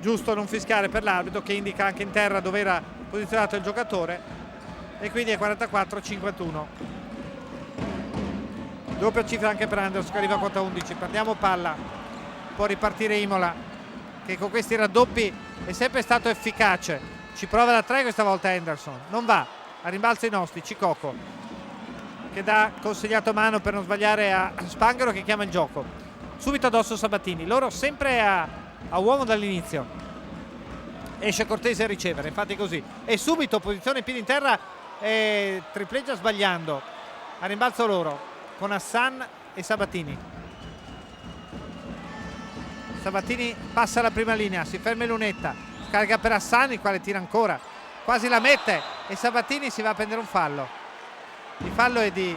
giusto non fischiare per l'arbitro, che indica anche in terra dove era posizionato il giocatore, e quindi è 44-51. Doppia cifra anche per Anderson, che arriva a quota 11. Perdiamo palla, può ripartire Imola, che con questi raddoppi è sempre stato efficace. Ci prova da 3 questa volta Anderson, non va, a rimbalzo i nostri. Cicoco, che dà consegnato mano per non sbagliare a Spanghero, che chiama il gioco. Subito addosso Sabatini, loro sempre a uomo dall'inizio. Esce Cortese a ricevere, infatti così, e subito posizione piedi in terra e tripleggia sbagliando. A rimbalzo loro con Hassan e Sabatini. Sabatini passa la prima linea, si ferma in lunetta, scarica per Hassan, il quale tira ancora, quasi la mette, e Sabatini si va a prendere un fallo. Il fallo è di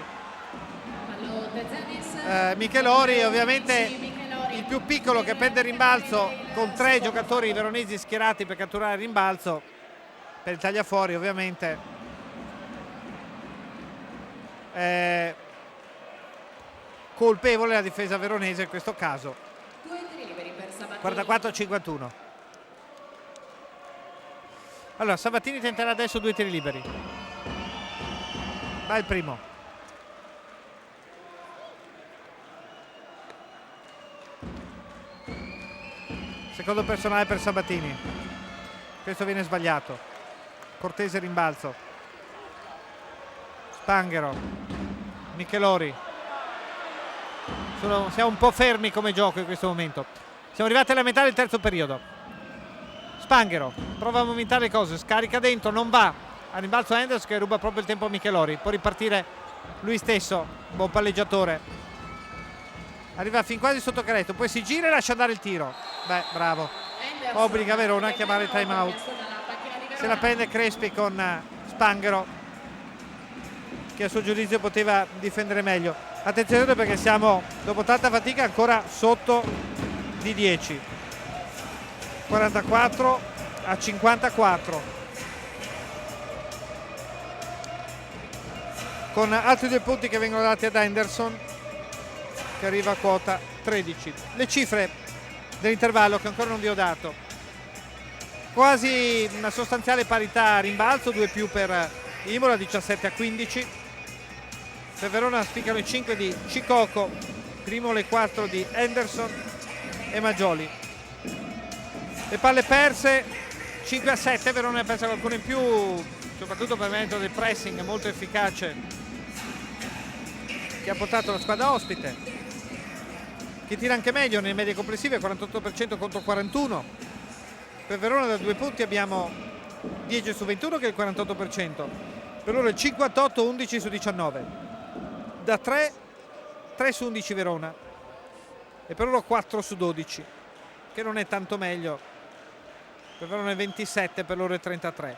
Michelori, ovviamente il più piccolo, che prende il rimbalzo con 3 giocatori veronesi schierati per catturare il rimbalzo per il tagliafuori, ovviamente colpevole la difesa veronese in questo caso. 44-51. Allora Sabatini tenterà adesso 2 tiri liberi. Va il primo. Secondo personale per Sabatini, questo viene sbagliato. Cortese rimbalzo, Spanghero, Michelori. Siamo un po' fermi come gioco in questo momento. Siamo arrivati alla metà del terzo periodo. Spanghero prova a movimentare le cose, scarica dentro, non va. A rimbalzo Anderson, che ruba proprio il tempo a Michelori. Può ripartire lui stesso, buon palleggiatore. Arriva fin quasi sotto canestro, poi si gira e lascia andare il tiro. Beh, bravo. Obbliga Verona a chiamare il time out. Se la prende Crespi con Spanghero, che a suo giudizio poteva difendere meglio. Attenzione, perché siamo, dopo tanta fatica, ancora sotto di 10. 44-54. Con altri 2 punti che vengono dati ad Anderson, che arriva a quota 13. Le cifre dell'intervallo che ancora non vi ho dato: quasi una sostanziale parità a rimbalzo, 2 più per Imola, 17-15. Per Verona spiccano i 5 di Cicoco, primo le 4 di Anderson e Maggioli. Le palle perse 5-7, Verona ne ha persa qualcuno in più, soprattutto per mezzo del pressing molto efficace che ha portato la squadra ospite, che tira anche meglio nelle medie complessive, 48% contro 41%. Per Verona da 2 punti abbiamo 10 su 21, che è il 48%. Per loro il 58-11 su 19. Da 3 su 11 Verona, e per loro 4 su 12, che non è tanto meglio. Per Verona è 27, per loro è 33.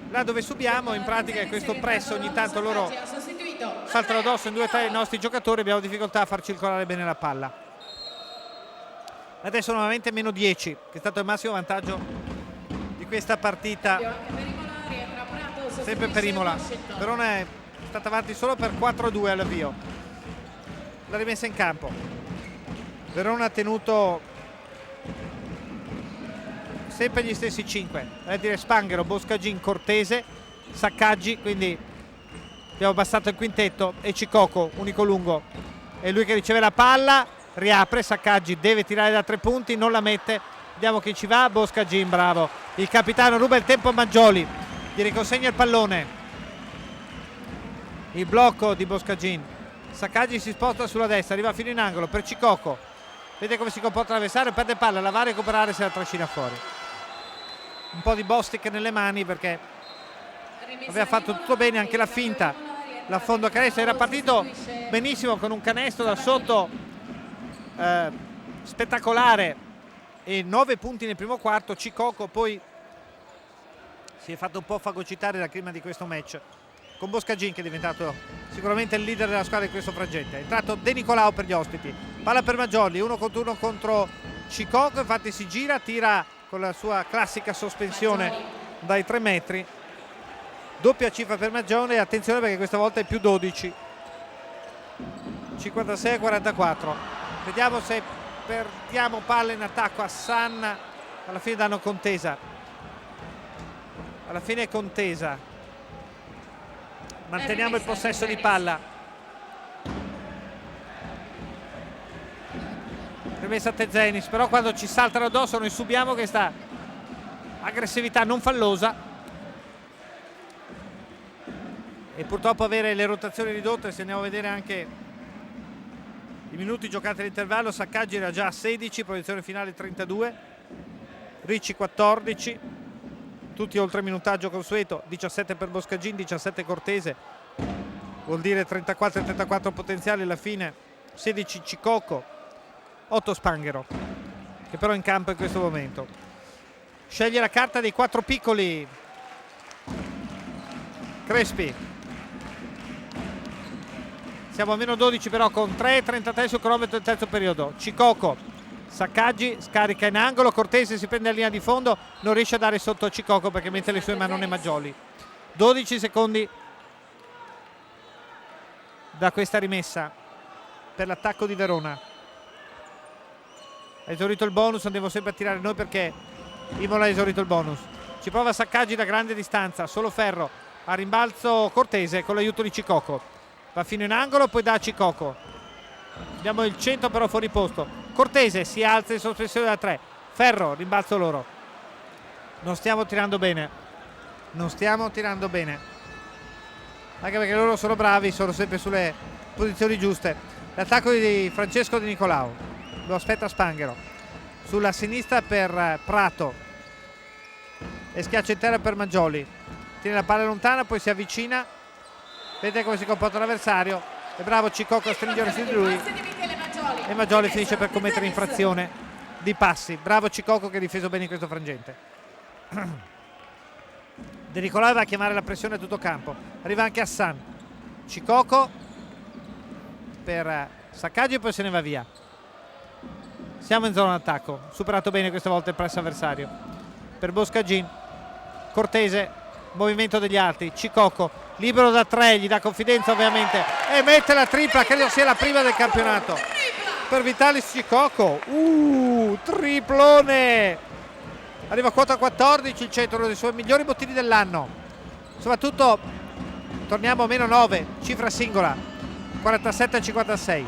Là dove subiamo in pratica è questo press, ogni tanto loro saltano addosso in 2 o 3 i nostri giocatori, abbiamo difficoltà a far circolare bene la palla. Adesso nuovamente meno 10, che è stato il massimo vantaggio di questa partita, sempre per Imola. Verona è stata avanti solo per 4-2 all'avvio. La rimessa in campo, Verona ha tenuto sempre gli stessi 5, a dire Spanghero, Boscagin, Cortese, Saccaggi, quindi abbiamo abbassato il quintetto, e Cicoco, unico lungo, è lui che riceve la palla, riapre, Saccaggi deve tirare da 3 punti, non la mette, vediamo chi ci va, Boscagin, bravo, il capitano ruba il tempo a Maggioli, gli riconsegna il pallone, il blocco di Boscagin, Saccaggi si sposta sulla destra, arriva fino in angolo per Cicoco, vede come si comporta l'avversario, perde palla, la va a recuperare, se la trascina fuori. Un po' di Bostic nelle mani, perché aveva fatto tutto bene, anche la finta, l'affondo a canestro, era partito benissimo con un canestro da sotto spettacolare, e 9 punti nel primo quarto. Cicoco poi si è fatto un po' fagocitare dal clima di questo match, con Boscagin che è diventato sicuramente il leader della squadra in questo frangente. È entrato De Nicolao per gli ospiti, palla per Maggioli, 1 contro 1 contro Cicoco, infatti si gira, tira con la sua classica sospensione dai 3 metri, doppia cifra per Maggioli, attenzione perché questa volta è più 12, 56-44. Vediamo se perdiamo palla in attacco. Hassan, alla fine danno contesa, alla fine è contesa, manteniamo il possesso di palla. Rimessa a Tezenis, però quando ci saltano addosso noi subiamo questa aggressività non fallosa e purtroppo avere le rotazioni ridotte. Se andiamo a vedere anche i minuti giocati all'intervallo, Saccaggi era già a 16, posizione finale 32, Ricci 14, tutti oltre minutaggio consueto, 17 per Boscagin, 17 Cortese, vuol dire 34 e 34 potenziali alla fine, 16 Cicocco, 8 Spanghero, che però è in campo in questo momento. Sceglie la carta dei 4 piccoli, Crespi. Siamo a meno 12 però con 3,33 sul cronometro del terzo periodo. Cicocco, Saccaggi scarica in angolo, Cortese si prende la linea di fondo, non riesce a dare sotto a Cicocco perché mette le sue manone Maggioli. 12 secondi da questa rimessa per l'attacco di Verona. Ha esaurito il bonus, andiamo sempre a tirare noi perché Imola ha esaurito il bonus. Ci prova Saccaggi da grande distanza, solo ferro, a rimbalzo Cortese con l'aiuto di Cicocco. Va fino in angolo, poi da Cicocco. Abbiamo il 100 però fuori posto. Cortese si alza in sospensione da 3. Ferro, rimbalzo loro. Non stiamo tirando bene. Non stiamo tirando bene. Anche perché loro sono bravi, sono sempre sulle posizioni giuste. L'attacco di Francesco Di Nicolao. Lo aspetta Spanghero. Sulla sinistra per Prato. E schiaccia in terra per Maggioli. Tiene la palla lontana, poi si avvicina. Vedete come si comporta l'avversario. È bravo Cicocco a stringere su di lui e Maggioli finisce per commettere infrazione di passi. Bravo Cicocco che ha difeso bene in questo frangente. De Nicolai va a chiamare la pressione a tutto campo. Arriva anche Hassan. Cicocco per Saccaggi e poi se ne va via. Siamo in zona d'attacco. Superato bene questa volta il press avversario. Per Boscagin, Cortese, movimento degli altri. Cicocco libero da 3, gli dà confidenza ovviamente e mette la tripla, credo sia la prima del campionato per Vitalis Cicocco. Triplone, arriva a quota 14, il centro, uno dei suoi migliori bottini dell'anno. Soprattutto torniamo a meno 9, cifra singola, 47-56.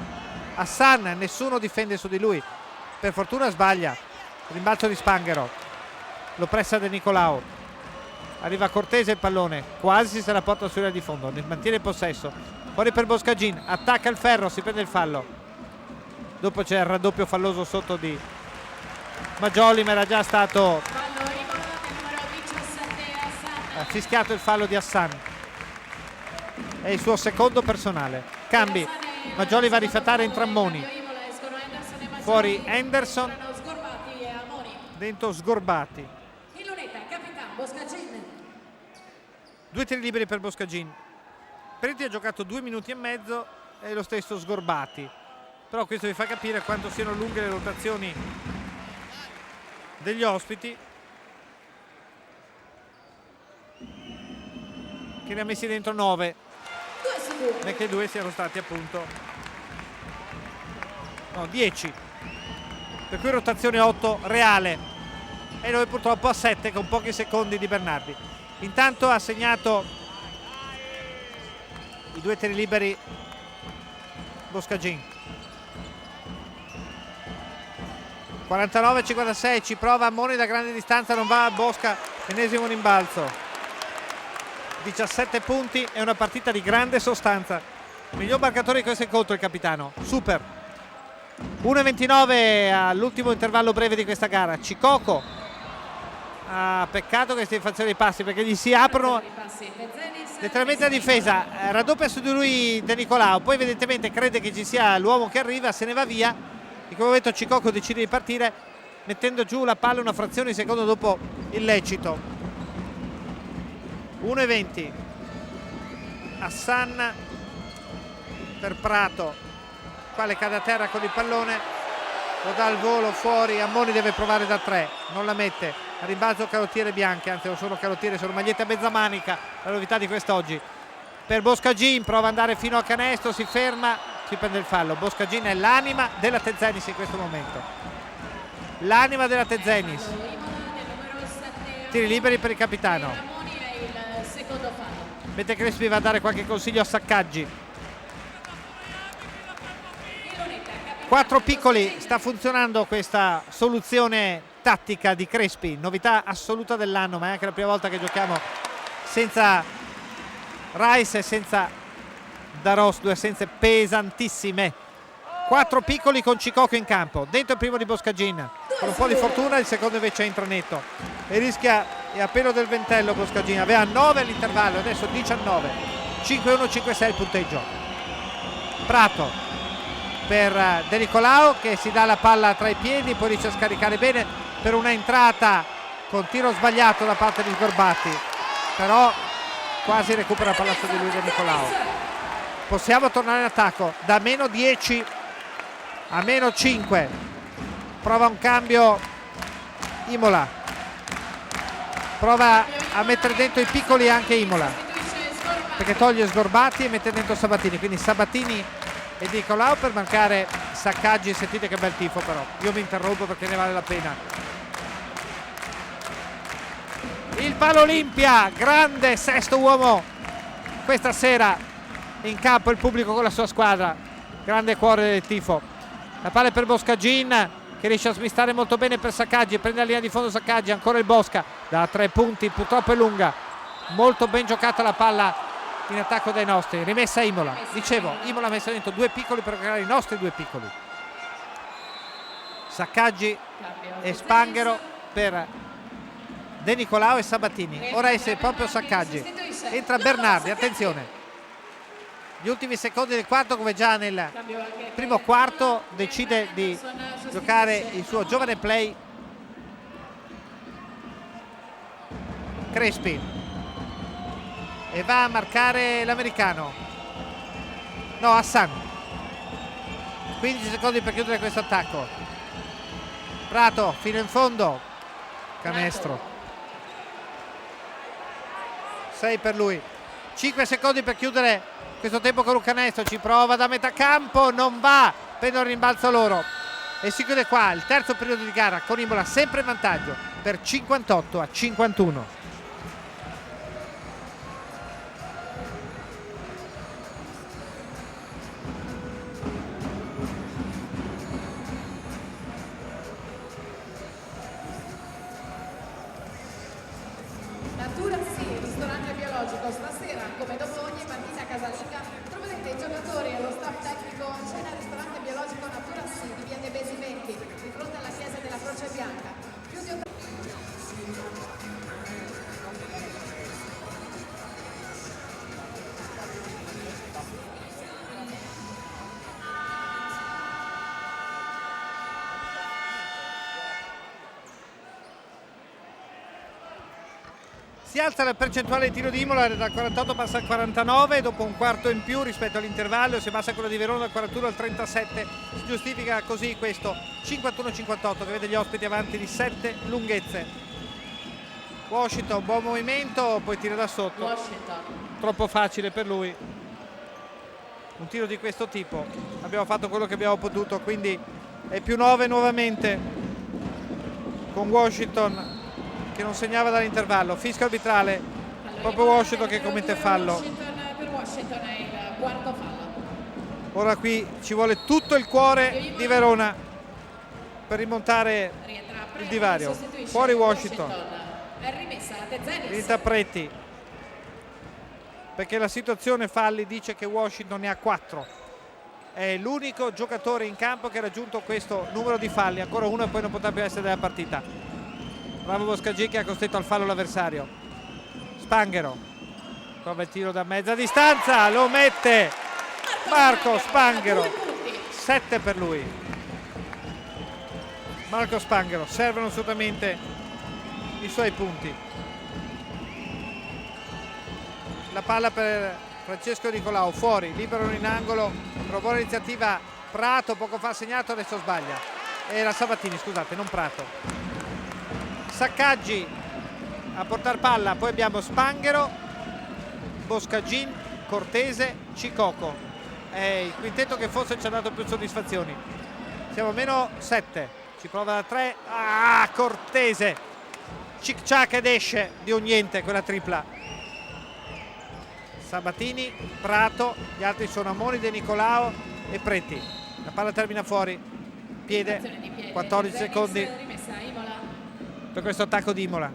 Hassan, nessuno difende su di lui, per fortuna sbaglia. Rimbalzo di Spanghero, lo pressa De Nicolao. Arriva Cortese il pallone, quasi se la porta sulla di fondo, ne mantiene il possesso. Fuori per Boscagin, attacca il ferro, si prende il fallo. Dopo c'è il raddoppio falloso sotto di Maggioli, ma era già stato fischiato il fallo di Hassan. È il suo secondo personale. Cambi, Maggioli va a rifiatare in Trammoni. Fuori Henderson, dentro Sgorbati. 2 tiri liberi per Boscagin. Preti ha giocato 2 minuti e mezzo e lo stesso Sgorbati, però questo vi fa capire quanto siano lunghe le rotazioni degli ospiti, che ne ha messi dentro 9, perché 2 siano stati appunto 10, per cui rotazione 8 reale e noi purtroppo a 7 con pochi secondi di Bernardi. Intanto ha segnato i 2 tiri liberi Boscagin. 49-56, ci prova Ammoni da grande distanza, non va a Bosca, ennesimo rimbalzo. 17 punti e una partita di grande sostanza. Miglior marcatore di questo incontro il capitano, super. 1:29 all'ultimo intervallo breve di questa gara. Cicocco, peccato queste infrazioni dei passi perché gli si aprono letteralmente la difesa. Raddoppia su di lui De Nicolao, poi evidentemente crede che ci sia l'uomo che arriva, se ne va via. In quel momento Cicocco decide di partire mettendo giù la palla una frazione di secondo dopo il lecito. 1:20. Hassan per Prato, quale cade a terra con il pallone, lo dà al volo fuori. Ammoni deve provare da 3, non la mette. A rimbalzo carottiere bianche, anzi non sono carottiere, sono magliette a mezza manica, la novità di quest'oggi. Per Boscagin, prova ad andare fino a canestro, si ferma si prende il fallo. Boscagin è l'anima della Tezenis in questo momento, l'anima della Tezenis. Tiri liberi per il capitano, mentre Crespi va a dare qualche consiglio a Saccaggi. 4 piccoli, sta funzionando questa soluzione tattica di Crespi, novità assoluta dell'anno, ma è anche la prima volta che giochiamo senza Rice e senza Daros, 2 assenze pesantissime. 4 piccoli con Cicoco in campo, dentro il primo di Boscagin, con un po' di fortuna il secondo invece entra netto e rischia, è a pelo del ventello Boscagin, aveva 9 all'intervallo, adesso 19, 5-1, 5-6 il punteggio. Prato per De Nicolao che si dà la palla tra i piedi, poi riesce a scaricare bene per una entrata con tiro sbagliato da parte di Sgorbati, però quasi recupera il palla su di lui De Nicolao. Possiamo tornare in attacco da meno 10 a meno 5, prova un cambio Imola, prova a mettere dentro i piccoli anche Imola perché toglie Sgorbati e mette dentro Sabatini, quindi Sabatini e Di Nicolao per mancare Saccaggi. Sentite che bel tifo, però io mi interrompo perché ne vale la pena. Il Palo Olimpia, grande sesto uomo questa sera in campo, il pubblico con la sua squadra, grande cuore del tifo. La palla è per Boscagin che riesce a smistare molto bene per Saccaggi, prende la linea di fondo Saccaggi, ancora il Bosca da 3 punti, purtroppo è lunga, molto ben giocata la palla in attacco dai nostri, rimessa Imola, dicevo Imola ha messo dentro 2 piccoli per creare i nostri 2 piccoli. Saccaggi e Spanghero per De Nicolao e Sabatini, ora è proprio Saccaggi, entra Bernardi, attenzione, gli ultimi secondi del quarto, come già nel primo quarto decide di giocare il suo giovane play Crespi e va a marcare l'americano, no, Hassan. 15 secondi per chiudere questo attacco. Prato fino in fondo, canestro, 6 per lui. 5 secondi per chiudere questo tempo con un canestro, ci prova da metà campo, non va, prendono il rimbalzo loro e si chiude qua il terzo periodo di gara con Imola sempre in vantaggio per 58-51. Natura sì, ristorante biologico, stasera come dopo ogni mattina a casalinga troverete i giocatori e lo staff tecnico in cena al ristorante biologico Natura sì di via dei Besi 20 di fronte alla chiesa della Croce Bianca. Più di Si alza la percentuale di tiro di Imola, dal 48 passa al 49 dopo un quarto in più rispetto all'intervallo, si abbassa quello di Verona dal 41 al 37, si giustifica così questo 51-58 che vede gli ospiti avanti di 7 lunghezze. Washington, buon movimento, poi tira da sotto, Washington. Troppo facile per lui un tiro di questo tipo. Abbiamo fatto quello che abbiamo potuto, quindi è più 9 nuovamente con Washington che non segnava dall'intervallo. Fischio arbitrale, proprio Washington che commette fallo. Per Washington è il quarto fallo. Ora qui ci vuole tutto il cuore di Verona per rimontare il divario. Fuori Washington, È rimessa la Tezenis. interpreti, perché la situazione falli dice che Washington ne ha 4. È l'unico giocatore in campo che ha raggiunto questo numero di falli, ancora uno e poi non potrà più essere della partita. Bravo Boscagin che ha costretto al fallo l'avversario. Spanghero prova il tiro da mezza distanza, lo mette Marco Spanghero, 7 per lui. Marco Spanghero, servono assolutamente i suoi punti. La palla per Francesco Nicolao, fuori, liberano in angolo, una buona iniziativa Prato, poco fa segnato, adesso sbaglia. Era Sabatini, scusate, non Prato. Saccaggi a portar palla, poi abbiamo Spanghero, Boscagin, Cortese, Cicoco. è il quintetto che forse ci ha dato più soddisfazioni. Siamo a meno 7, ci prova da 3, Cortese, cic ciac ed esce di un niente quella tripla. Sabatini, Prato, gli altri sono Amoni, De Nicolao e Preti. La palla termina fuori, piede, 14 secondi per questo attacco di Imola.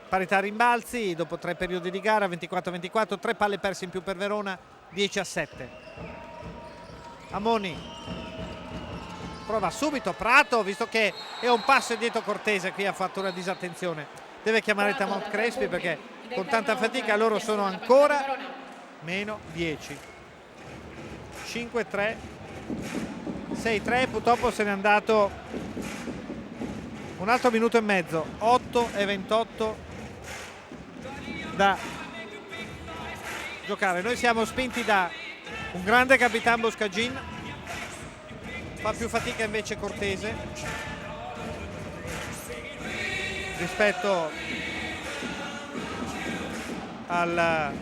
Parità rimbalzi dopo 3 periodi di gara, 24-24, 3 palle perse in più per Verona, 10-7. Amoni prova subito Prato, visto che è un passo indietro Cortese, qui ha fatto una disattenzione. Deve chiamare Tamont Crespi perché con tanta fatica loro sono ancora meno 10. 5-3, 6-3, purtroppo se n'è andato un altro minuto e mezzo, 8-28 da giocare. Noi siamo spinti da un grande capitano Boscagin, fa più fatica invece Cortese rispetto La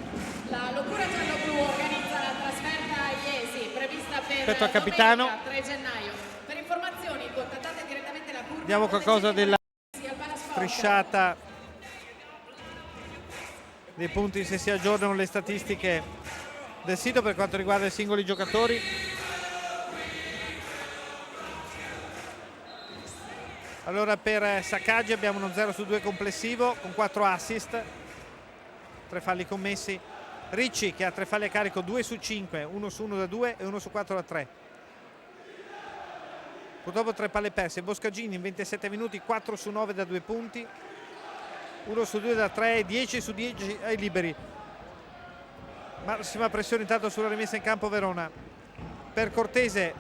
locura giallo-blu organizza la trasferta a Iesi prevista per rispetto al capitano. domenica 3 gennaio. Per informazioni contattate direttamente la curva. Vediamo qualcosa della strisciata dei punti, se si aggiornano le statistiche del sito per quanto riguarda i singoli giocatori. Allora per Saccaggi abbiamo uno 0 su 2 complessivo con 4 assist, 3 falli commessi. Ricci che ha 3 falli a carico, 2 su 5, 1 su 1 da 2 e 1 su 4 da 3. Purtroppo 3 palle perse. Boscagini in 27 minuti 4 su 9 da 2 punti, 1 su 2 da 3 e 10 su 10 ai liberi. Massima pressione intanto sulla rimessa in campo Verona. Per Cortese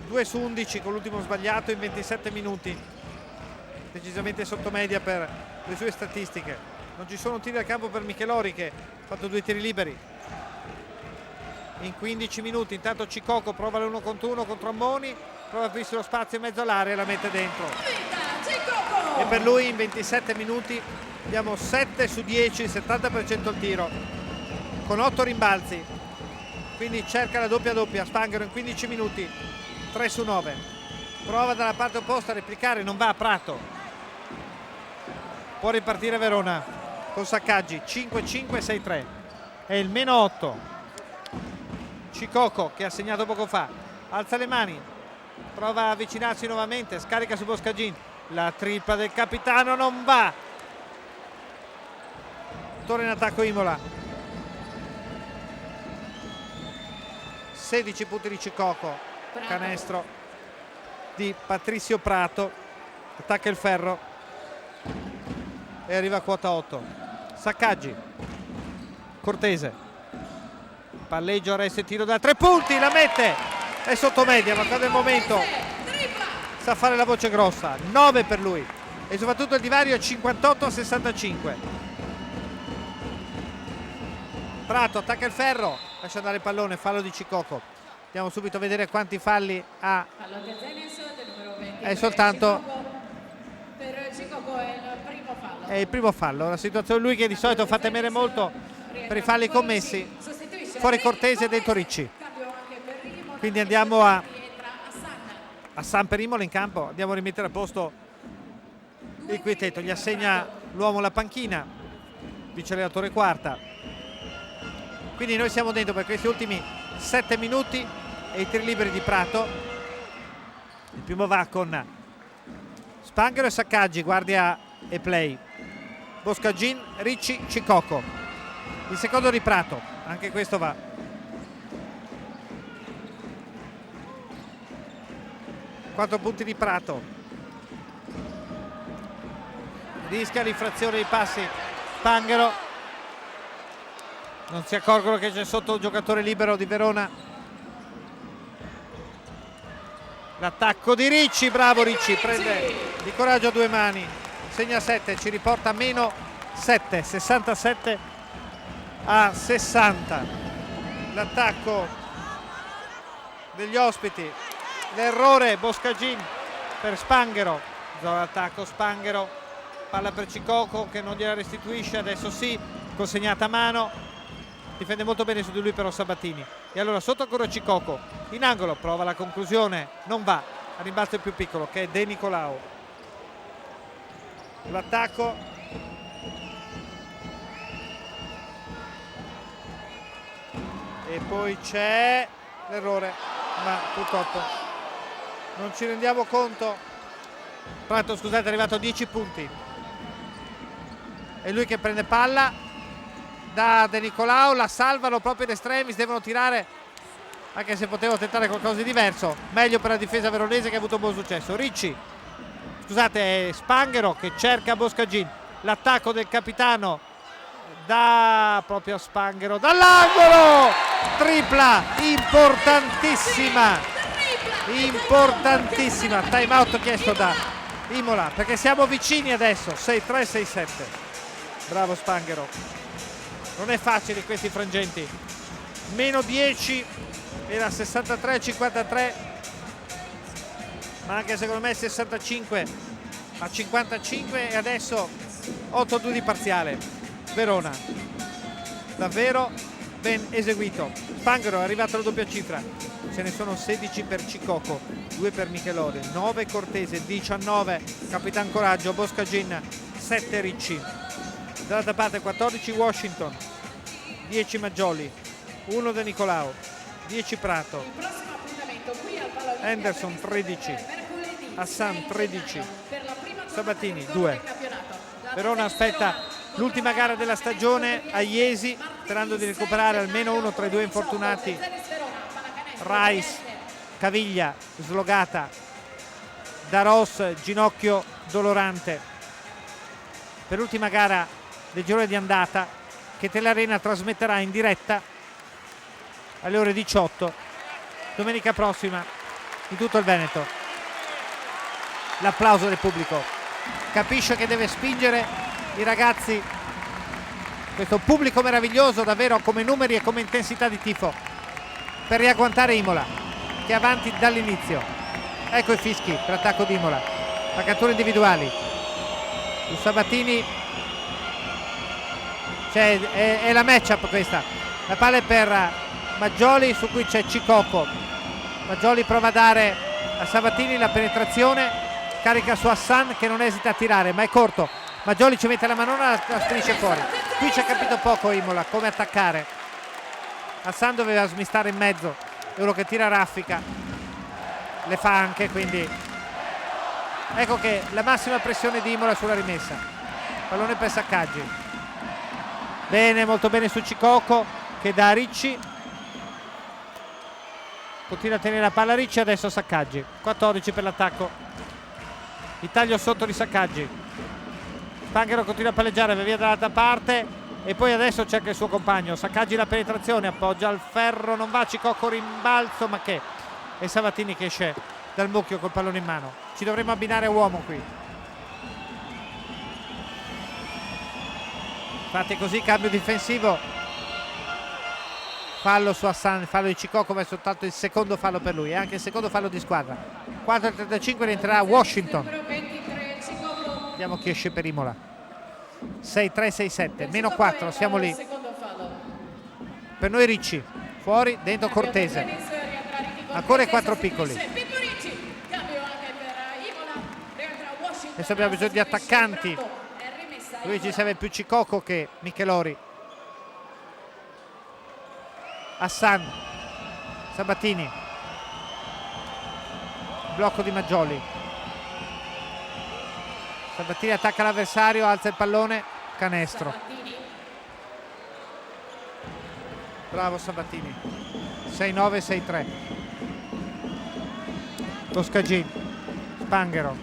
2 su 11 con l'ultimo sbagliato in 27 minuti, decisamente sotto media per le sue statistiche. Non ci sono tiri al campo per Michelori che ha fatto 2 tiri liberi in 15 minuti. Intanto Cicoco prova l'1 contro 1 contro Ammoni, prova a aprirsi lo spazio in mezzo all'area e la mette dentro. E per lui in 27 minuti abbiamo 7 su 10, 70% il tiro con 8 rimbalzi, quindi cerca la doppia. Spanghero in 15 minuti 3 su 9, prova dalla parte opposta a replicare, non va a Prato. Può ripartire Verona con Saccaggi, 5-5, 6-3, è il meno 8. Cicoco che ha segnato poco fa, alza le mani, prova a avvicinarsi nuovamente, scarica su Boscagin, la tripla del capitano non va. Torna in attacco Imola, 16 punti di Cicoco, canestro di Patrizio Prato, attacca il ferro e arriva a quota 8. Saccaggi, Cortese, palleggio, arresto e tiro da 3 punti, la mette, è sotto media ma quando è il momento sa fare la voce grossa. 9 per lui e soprattutto il divario è 58-65. Prato attacca il ferro, lascia andare il pallone, fallo di Cicoco. Andiamo subito a vedere quanti falli ha. È soltanto per Cicoco è il primo fallo. È il primo fallo, una situazione lui che di solito fa temere molto per i falli commessi. Fuori Cortese e dentro Ricci. Quindi andiamo a San per Imola in campo, andiamo a rimettere a posto il quintetto, gli assegna l'uomo la panchina, vice allenatore quarta. Quindi noi siamo dentro per questi ultimi 7 minuti e i tiri liberi di Prato. Il primo va con Spanghero e Saccaggi, guardia e play. Boscagin, Ricci, Cicoco. Il secondo di Prato, anche questo va. Quattro punti di Prato. Rischia l'infrazione dei passi Spanghero. Non si accorgono che c'è sotto un giocatore libero di Verona. L'attacco di Ricci, bravo Ricci, prende di coraggio a 2 mani, segna 7, ci riporta a meno 7, 67-60. L'attacco degli ospiti, l'errore Boscagin per Spanghero, zona d'attacco Spanghero, palla per Cicoco che non gliela restituisce, adesso sì, consegnata a mano, difende molto bene su di lui però Sabatini. E allora sotto ancora Ciccoco, in angolo, prova la conclusione, non va, a rimbalzo il più piccolo che è De Nicolao. L'attacco, e poi c'è l'errore, ma purtroppo non ci rendiamo conto. Tra l'altro, scusate, è arrivato a 10 punti. È lui che prende palla da De Nicolao, la salvano proprio in estremis, devono tirare, anche se potevano tentare qualcosa di diverso. Meglio per la difesa veronese che ha avuto buon successo. Ricci, scusate, è Spanghero che cerca Boscagin, l'attacco del capitano da proprio a Spanghero dall'angolo, tripla importantissima, importantissima. Time out chiesto da Imola perché siamo vicini adesso, 6-3, 6-7. Bravo Spanghero, non è facile questi frangenti. Meno 10 era 63-53, ma anche secondo me 65-55, e adesso 8-2 di parziale. Verona davvero ben eseguito. Spanghero è arrivato alla doppia cifra, ce ne sono 16 per Ciccoco, 2 per Michelori, 9 Cortese, 19 Capitan Coraggio, Boscagin, 7 Ricci. Dall'altra parte 14 Washington, 10 Maggioli, 1 De Nicolao, 10 Prato, Henderson 13, Hassan 13, Sabatini 2. Verona aspetta l'ultima gara della stagione a Iesi, sperando di recuperare almeno uno tra i due infortunati, Rice, caviglia slogata, Daros, ginocchio dolorante. Per l'ultima gara del girone di andata, che Telerena trasmetterà in diretta alle ore 18 domenica prossima in tutto il Veneto. L'applauso del pubblico capisce che deve spingere i ragazzi, questo pubblico meraviglioso davvero, come numeri e come intensità di tifo, per riagguantare Imola che è avanti dall'inizio. Ecco i fischi per attacco di Imola, attaccature individuali su Sabatini, è la matchup questa, la palla è per Maggioli su cui c'è Ciccoco. Maggioli prova a dare a Sabatini la penetrazione, carica su Hassan che non esita a tirare ma è corto. Maggioli ci mette la manona, la strisce fuori. Qui ci ha capito poco Imola come attaccare. Hassan doveva smistare in mezzo, è uno che tira raffica, le fa anche, quindi ecco che la massima pressione di Imola sulla rimessa. Pallone per Saccaggi, bene, molto bene su Ciccoco che da Ricci continua a tenere la palla Ricci. Adesso Saccaggi, 14 per l'attacco, il taglio sotto di Saccaggi. Spanghero continua a palleggiare, va via dall'altra parte e poi adesso cerca il suo compagno. Saccaggi la penetrazione, appoggia al ferro, non va, Ciccoco rimbalzo, ma che? E Sabatini che esce dal mucchio col pallone in mano. Ci dovremmo abbinare a uomo qui. Infatti così, cambio difensivo, fallo su Hassan, fallo di Ciccoco, ma è soltanto il secondo fallo per lui e anche il secondo fallo di squadra. 4:35 rientrerà Washington. Vediamo chi esce per Imola. 6-3, 6-7, meno 4, siamo lì. Per noi Ricci, fuori, dentro Cortese. Ancora i 4 piccoli. Adesso abbiamo bisogno di attaccanti. Lui ci serve più Ciccoco che Michelori. Hassan, Sabatini, blocco di Maggioli. Sabatini attacca l'avversario, alza il pallone, canestro. Bravo Sabatini. 6-9, 6-3. Boscagin, Spanghero.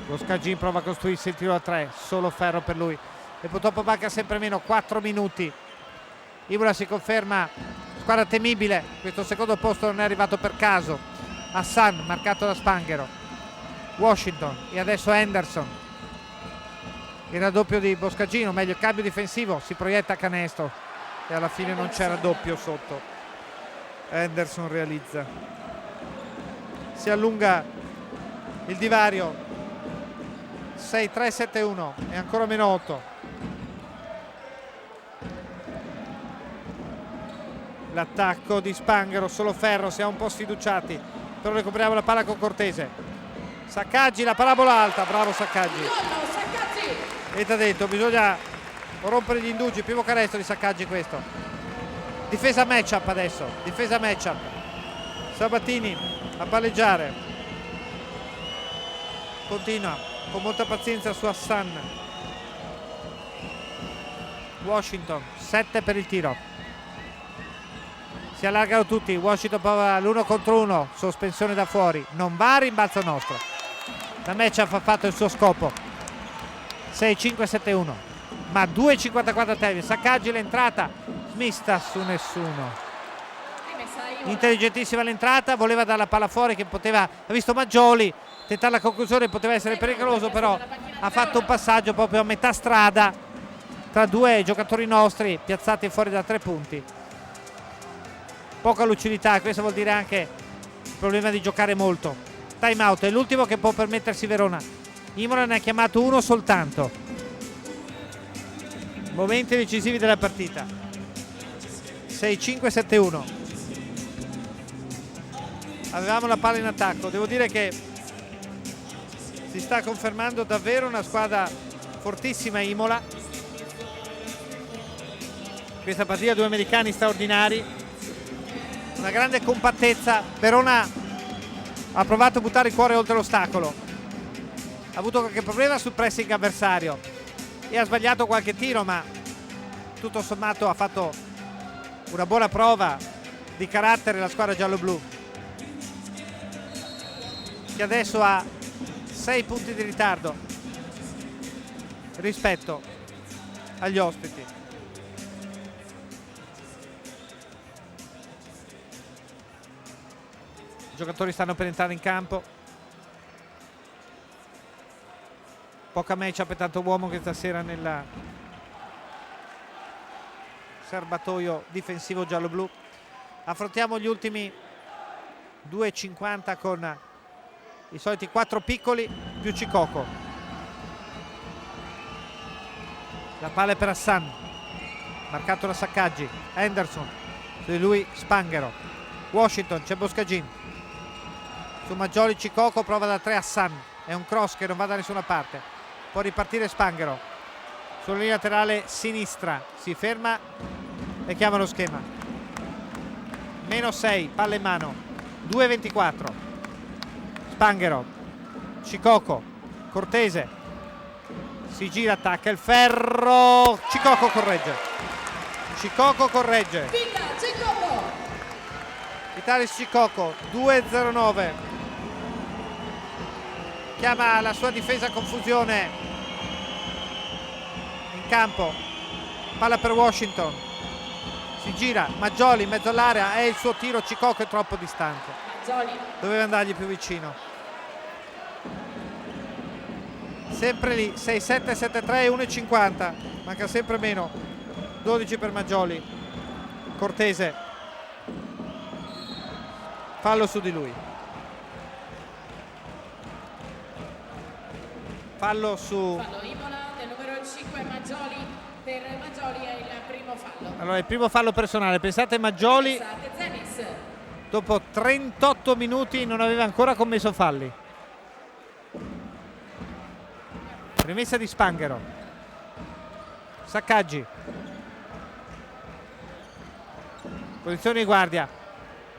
Boscagin prova a costruirsi il tiro a 3, solo ferro per lui e purtroppo manca sempre meno, 4 minuti. Imola si conferma squadra temibile, questo secondo posto non è arrivato per caso. Hassan marcato da Spanghero, Washington e adesso Henderson. Il raddoppio di Boscagin, o meglio il cambio difensivo, si proietta a canestro e alla fine non c'è raddoppio sotto. Henderson realizza, si allunga il divario, 6-3, 7-1 e ancora -8. L'attacco di Spanghero, solo ferro, siamo un po' sfiduciati, però recuperiamo la palla con Cortese. Saccaggi, la parabola alta, bravo Saccaggi. E t'ha detto, bisogna rompere gli indugi, primo canestro di Saccaggi questo. Difesa matchup adesso, difesa matchup. Sabatini a palleggiare, continua con molta pazienza su Hassan. Washington, 7 per il tiro. Si allargano tutti, Washington prova l'1 contro 1, sospensione da fuori, non va, rimbalzo nostro. La matchup ha fatto il suo scopo. 6-5, 7-1, ma 2,54 termine. Saccaggi l'entrata, Smith sta su nessuno. Intelligentissima l'entrata, voleva dare la palla fuori che poteva, ha visto Maggioli tentare la conclusione, poteva essere pericoloso, però ha fatto un passaggio proprio a metà strada tra due giocatori nostri piazzati fuori da 3 punti. Poca lucidità, questo vuol dire anche il problema di giocare molto. Time out, è l'ultimo che può permettersi Verona. Imola ne ha chiamato uno soltanto. Momenti decisivi della partita. 6-5, 7-1. Avevamo la palla in attacco, devo dire che si sta confermando davvero una squadra fortissima Imola. Questa partita, 2 americani straordinari, una grande compattezza. Verona ha provato a buttare il cuore oltre l'ostacolo, ha avuto qualche problema sul pressing avversario e ha sbagliato qualche tiro, ma tutto sommato ha fatto una buona prova di carattere la squadra giallo-blu, che adesso ha 6 punti di ritardo rispetto agli ospiti. I giocatori stanno per entrare in campo. Poca matchup e tanto uomo che stasera nel serbatoio difensivo giallo-blu. Affrontiamo gli ultimi 2,50 con i soliti 4 piccoli più Cicoco. La palla è per Hassan, marcato da Saccaggi. Henderson, su di lui Spanghero. Washington, c'è Boscagin. Su Maggioli Cicoco, prova da 3 Hassan. È un cross che non va da nessuna parte. Può ripartire Spanghero. Sulla linea laterale sinistra si ferma e chiama lo schema. -6, palla in mano. 2,24. Spanghero, Cicoco, Cortese, si gira, attacca il ferro, Cicoco corregge. Cicoco corregge. Vitalis Cicoco, 2,09. Chiama la sua difesa a confusione in campo. Palla per Washington. Si gira, Maggioli in mezzo all'area, è il suo tiro, Cicoco è troppo distante. Doveva andargli più vicino. Sempre lì, 6-7, 7-3, 1,50. Manca sempre meno. 12 per Maggioli. Cortese. Fallo su di lui. Fallo su... Fallo Imola del numero 5 Maggioli. Per Maggioli è il primo fallo. Allora, il primo fallo personale. Pensate Maggioli, Zenis. dopo 38 minuti non aveva ancora commesso falli. Rimessa di Spanghero. Saccaggi. Posizione di guardia.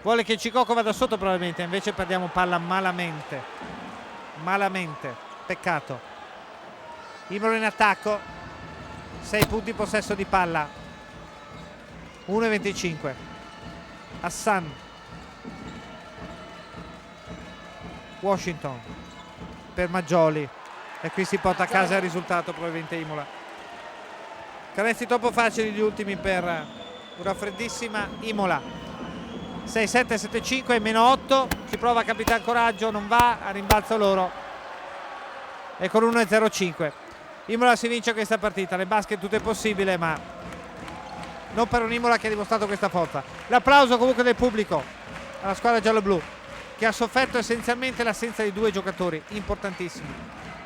Vuole che Cicoco vada sotto probabilmente, invece perdiamo palla malamente. Malamente. Peccato. Imola in attacco. 6 punti in possesso di palla. 1,25. Hassan. Washington per Maggioli. E qui si porta a casa il risultato probabilmente Imola. Canestri troppo facili gli ultimi per una freddissima Imola. 6-7, 7-5 e -8. Si prova a Capitan Coraggio, non va, a rimbalzo loro. E con 1,05. Imola si vince questa partita. Nel basket tutto è possibile, ma non per un Imola che ha dimostrato questa forza. L'applauso comunque del pubblico alla squadra giallo-blu, che ha sofferto essenzialmente l'assenza di 2 giocatori importantissimi.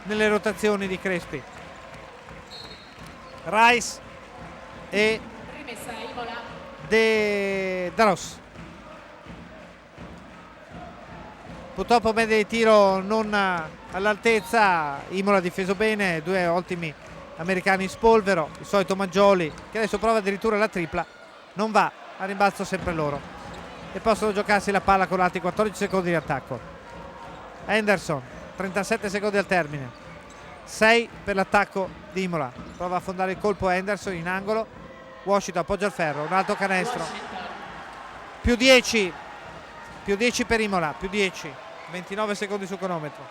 nelle rotazioni di Crespi. Rice e Rimessa Imola. Daros. Purtroppo media di tiro non all'altezza. Imola ha difeso bene, due ottimi americani in spolvero, il solito Maggioli che adesso prova addirittura la tripla, non va, a rimbalzo sempre loro e possono giocarsi la palla con altri 14 secondi di attacco. Henderson, 37 secondi al termine, 6 per l'attacco di Imola, prova a affondare il colpo Henderson in angolo, Washington appoggia il ferro, un altro canestro, più 10 per Imola, più 10, 29 secondi sul cronometro.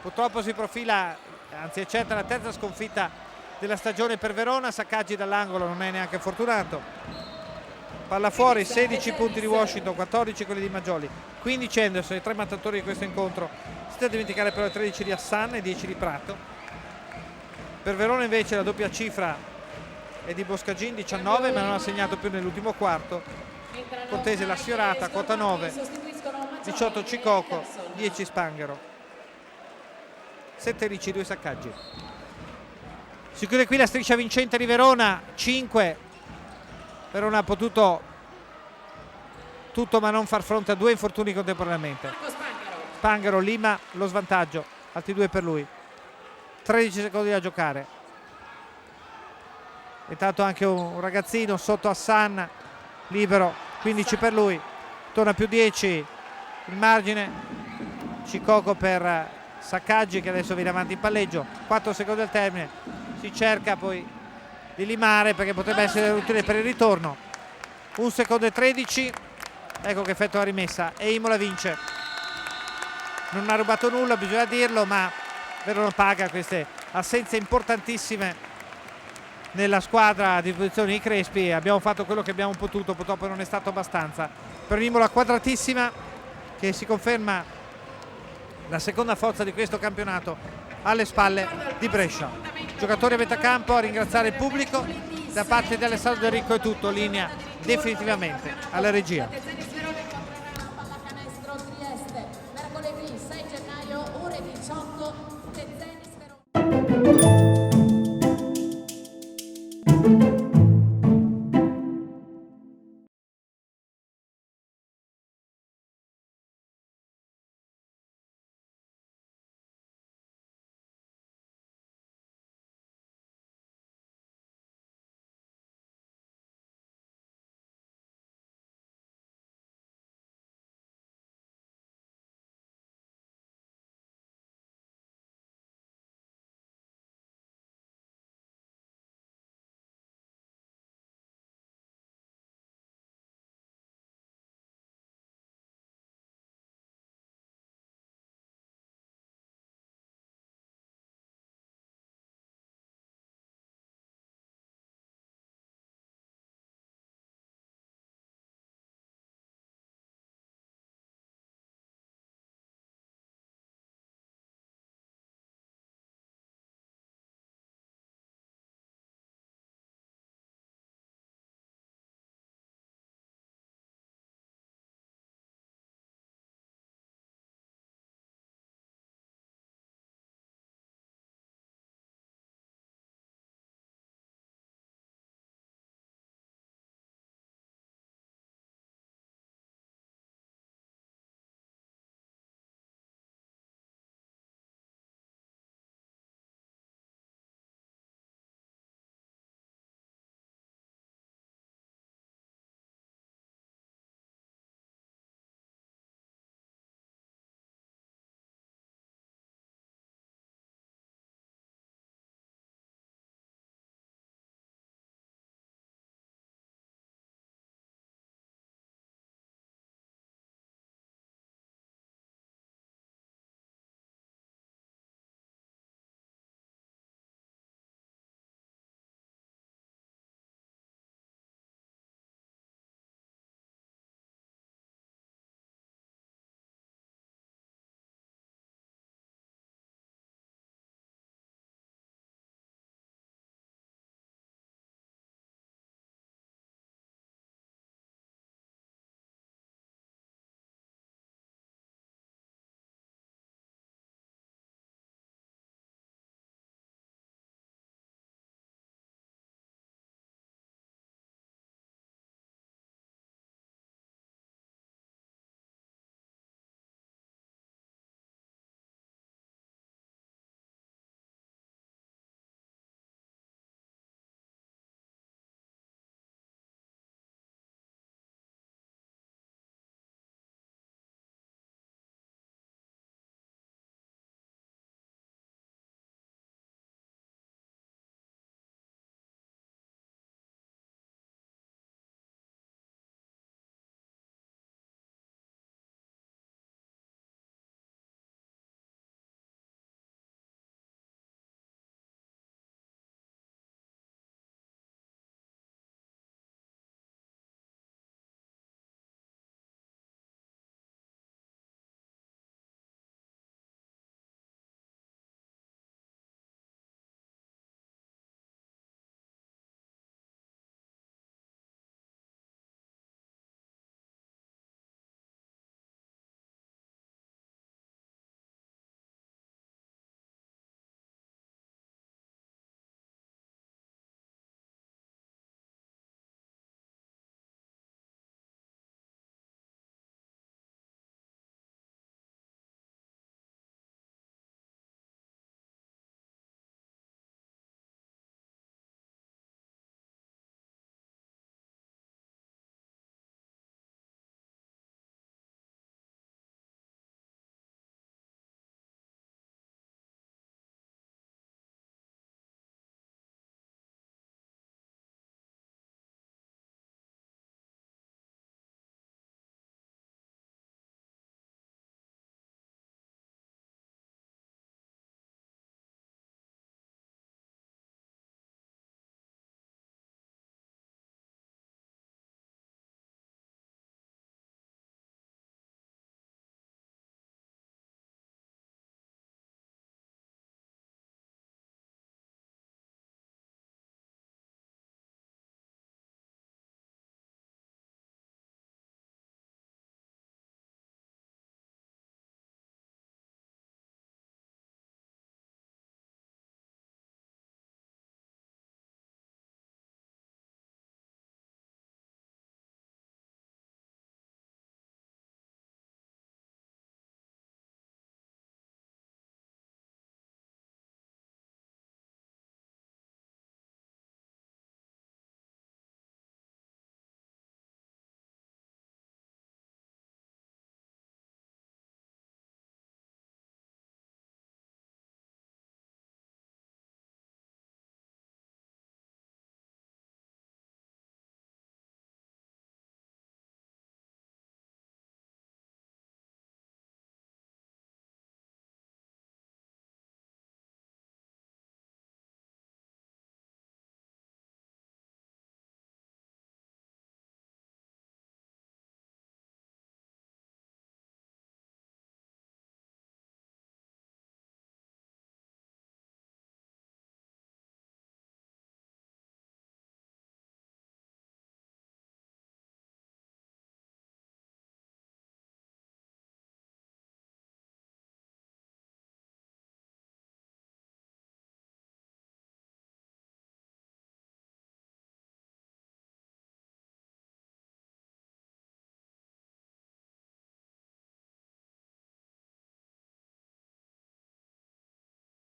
Purtroppo si profila, anzi è certa la terza sconfitta della stagione per Verona. Saccaggi dall'angolo non è neanche fortunato, palla fuori, 16 punti di Washington, 14 quelli di Maggioli, 15 Henderson, i tre mattatori di questo incontro, senza dimenticare però 13 di Hassan e 10 di Prato. Per Verona invece la doppia cifra è di Boscagin, 19, ma non ha segnato più nell'ultimo quarto. Cortese l'ha sfiorata, quota 9, 18 Cicoco, 10 Spanghero, 7 Ricci, 2 Saccaggi. Si chiude qui la striscia vincente di Verona, 5. Verona ha potuto tutto ma non far fronte a due infortuni contemporaneamente. Spanghero lima lo svantaggio, altri 2 per lui, 13 secondi da giocare. Intanto anche un ragazzino sotto Hassan, libero, 15 per lui, torna più 10 il margine. Cicoco per Saccaggi che adesso viene avanti in palleggio, 4 secondi al termine, si cerca poi di limare perché potrebbe essere utile per il ritorno. 1 secondo e 13, ecco che effetto la rimessa e Imola vince. Non ha rubato nulla, bisogna dirlo, ma Verona paga queste assenze importantissime nella squadra di posizione di Crespi. Abbiamo fatto quello che abbiamo potuto, purtroppo non è stato abbastanza per un'Imola quadratissima che si conferma la seconda forza di questo campionato alle spalle di Brescia. Giocatori a metà campo, a ringraziare il pubblico. Da parte di Alessandro De Ricco è tutto, linea definitivamente alla regia.